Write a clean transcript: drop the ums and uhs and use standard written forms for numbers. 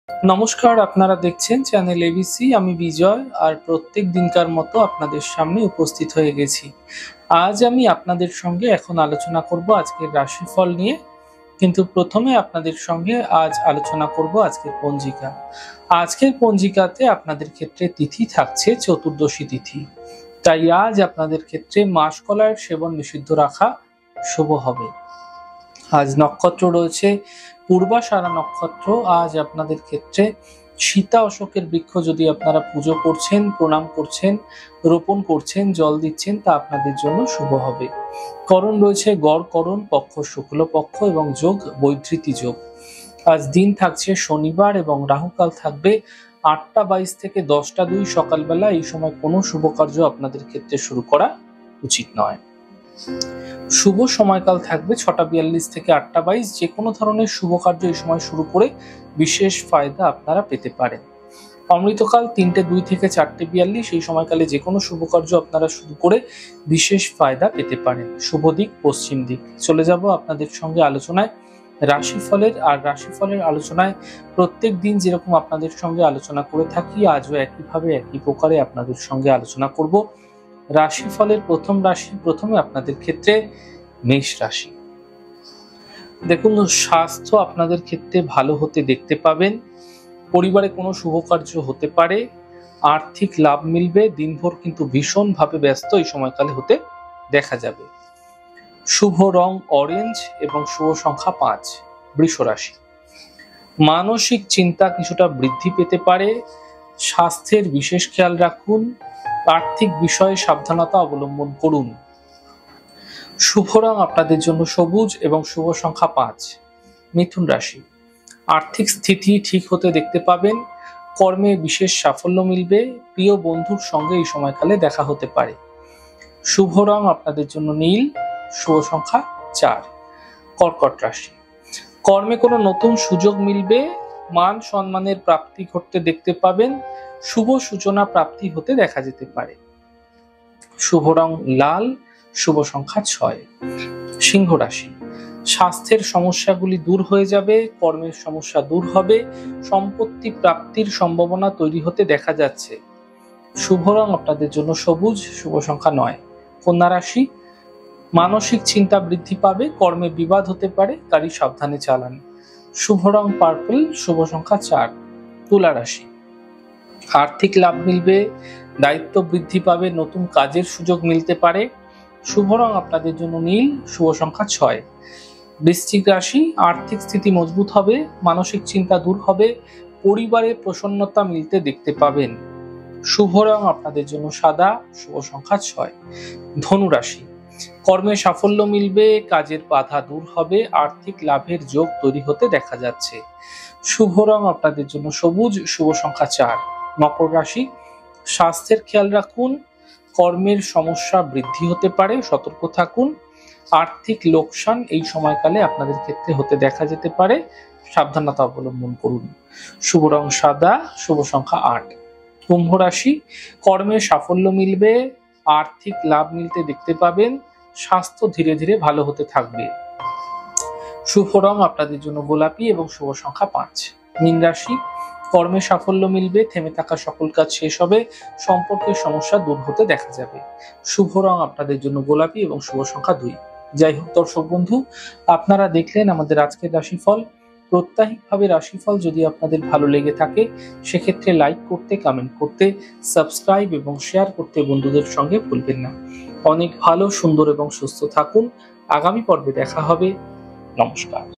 নমস্কার, আপনারা দেখছেন চ্যানেল এবিসি। আমি বিজয়, আর প্রত্যেক দিনকার মতো আপনাদের সামনে উপস্থিত হয়ে গেছি। আজ আমি আপনাদের সঙ্গে এখন আলোচনা করব আজকের রাশিফল নিয়ে, কিন্তু প্রথমে আপনাদের সঙ্গে আজ আলোচনা করব আজকের পঞ্জিকা। আজকের পঞ্জিকাতে আপনাদের ক্ষেত্রে তিথি থাকছে চতুর্দশী তিথি, তাই আজ আপনাদের ক্ষেত্রে মাসকলাইয়ের সেবন নিষিদ্ধ রাখা শুভ হবে। আজ নক্ষত্র রয়েছে পূর্বাষাঢ়া নক্ষত্র। আজ আপনাদের ক্ষেত্রে সীতা অশোকের বৃক্ষ যদি আপনারা পুজো করছেন, প্রণাম করছেন, রোপণ করছেন, জল দিচ্ছেন, তা আপনাদের জন্য শুভ হবে। করণ রয়েছে গড় করণ, পক্ষ শুক্লপক্ষ এবং যোগ বৈধৃতি যোগ। আজ দিন থাকছে শনিবার এবং রাহুকাল থাকবে 8টা 22 থেকে 10টা 2 সকালবেলা। এই সময় কোনো শুভ কার্য আপনাদের ক্ষেত্রে শুরু করা উচিত নয়। শুভ সময়কাল থাকবে 6টা 42 থেকে 8টা 22। যে কোনো ধরনের শুভ কার্য এই সময় শুরু করে বিশেষ ফায়দা আপনারা পেতে পারেন। অমৃতকাল 3টে 2 থেকে 4টে 42। এই সময়কালে যে কোনো শুভ কার্য আপনারা শুরু করে বিশেষ ফায়দা পেতে পারেন। শুভ দিক পশ্চিম দিক। চলে যাব আপনাদের সঙ্গে আলোচনায় রাশিফলের। আর রাশিফলের আলোচনায় প্রত্যেক দিন যেরকম আপনাদের সঙ্গে আলোচনা করে থাকি, আজও একইভাবে একই প্রকারে আপনাদের সঙ্গে আলোচনা করব। রাশিফলের প্রথম রাশি, প্রথমে আপনাদের ক্ষেত্রে মেষ রাশি। দেখুন, স্বাস্থ্য আপনাদের ক্ষেত্রে ভালো হতে দেখতে পাবেন। পরিবারে কোনো শুভ কার্য হতে পারে, আর্থিক লাভ মিলবে। দিনভর কিন্তু ভীষণভাবে ব্যস্ত এই সময়কালে হতে দেখা যাবে। শুভ রং অরেঞ্জ এবং শুভ সংখ্যা 5। বৃষ রাশি। মানসিক চিন্তা কিছুটা বৃদ্ধি পেতে পারে। স্বাস্থ্যের বিশেষ খেয়াল রাখুন। আর্থিক বিষয়ে সাবধানতা অবলম্বন করুন। শুভ রং আপনাদের জন্য সবুজ এবং শুভ সংখ্যা 5। মিথুন রাশি। আর্থিক স্থিতি ঠিক হতে দেখতে পাবেন। কর্মে বিশেষ সাফল্য মিলবে। প্রিয় বন্ধুর সঙ্গে এই সময়কালে দেখা হতে পারে। শুভ রং আপনাদের জন্য নীল, শুভ সংখ্যা 4। কর্কট রাশি। কর্মে কোনো নতুন সুযোগ মিলবে। মান সম্মানের প্রাপ্তি ঘটতে দেখতে পাবেন। শুভ সূচনা প্রাপ্তি হতে দেখা যেতে পারে। শুভ রং লাল, শুভ সংখ্যা 6। সিংহ রাশি। স্বাস্থ্যের সমস্যাগুলি দূর হয়ে যাবে। কর্মের সমস্যা দূর হবে। সম্পত্তি প্রাপ্তির সম্ভাবনা তৈরি হতে দেখা যাচ্ছে। শুভ রং আপনাদের জন্য সবুজ, শুভ সংখ্যা 9। কন্যা রাশি। মানসিক চিন্তা বৃদ্ধি পাবে। কর্মে বিবাদ হতে পারে, গাড়ি সাবধানে চালান। শুভ রং পার্পল, শুভ সংখ্যা 4। তুলা রাশি। আর্থিক লাভ মিলবে। দায়িত্ব বৃদ্ধি পাবে। নতুন কাজের সুযোগ মিলতে পারে। শুভ রং আপনাদের জন্য নীল, শুভ সংখ্যা 6। বৃশ্চিক রাশি। আর্থিক স্থিতি মজবুত হবে। মানসিক চিন্তা দূর হবে। পরিবারে প্রসন্নতা মিলতে দেখতে পাবেন। শুভ রং আপনাদের জন্য সাদা, শুভ সংখ্যা 6। ধনু রাশি। কর্মে সাফল্য মিলবে। কাজের বাধা দূর হবে। আর্থিক লাভের যোগ তৈরি হতে দেখা যাচ্ছে। শুভ রং আপনাদের জন্য সবুজ, শুভ সংখ্যা 4। মকর রাশি। স্বাস্থ্যের খেয়াল রাখুন। কর্মের সমস্যা বৃদ্ধি হতে পারে, সতর্ক থাকুন। আর্থিক লোকসান এই সময়কালে আপনাদের ক্ষেত্রে হতে দেখা যেতে পারে, সাবধানতা অবলম্বন করুন। শুভ রং সাদা, শুভ সংখ্যা 8। কুম্ভ রাশি। কর্মে সাফল্য মিলবে। আর্থিক লাভ মিলতে দেখতে পাবেন। স্বাস্থ্য ধীরে ধীরে ভালো হতে থাকবে। শুভ রং আপনাদের জন্য গোলাপি এবং শুভ সংখ্যা 5। মীন রাশি। কর্মে সাফল্য মিলবে। থেমে থাকা সকল কাজ শেষ হবে। সম্পর্কের সমস্যা দূর হতে দেখা যাবে। শুভ রং আপনাদের জন্য গোলাপি এবং শুভ সংখ্যা 2। যাই হোক দর্শক বন্ধু, আপনারা দেখলেন আমাদের আজকের রাশিফল। প্রত্যাহিকভাবে রাশিফল যদি আপনাদের ভালো লেগে থাকে, সেক্ষেত্রে লাইক করতে, কমেন্ট করতে, সাবস্ক্রাইব এবং শেয়ার করতে বন্ধুদের সঙ্গে ভুলবেন না। অনেক ভালো, সুন্দর এবং সুস্থ থাকুন। আগামী পর্বে দেখা হবে। নমস্কার।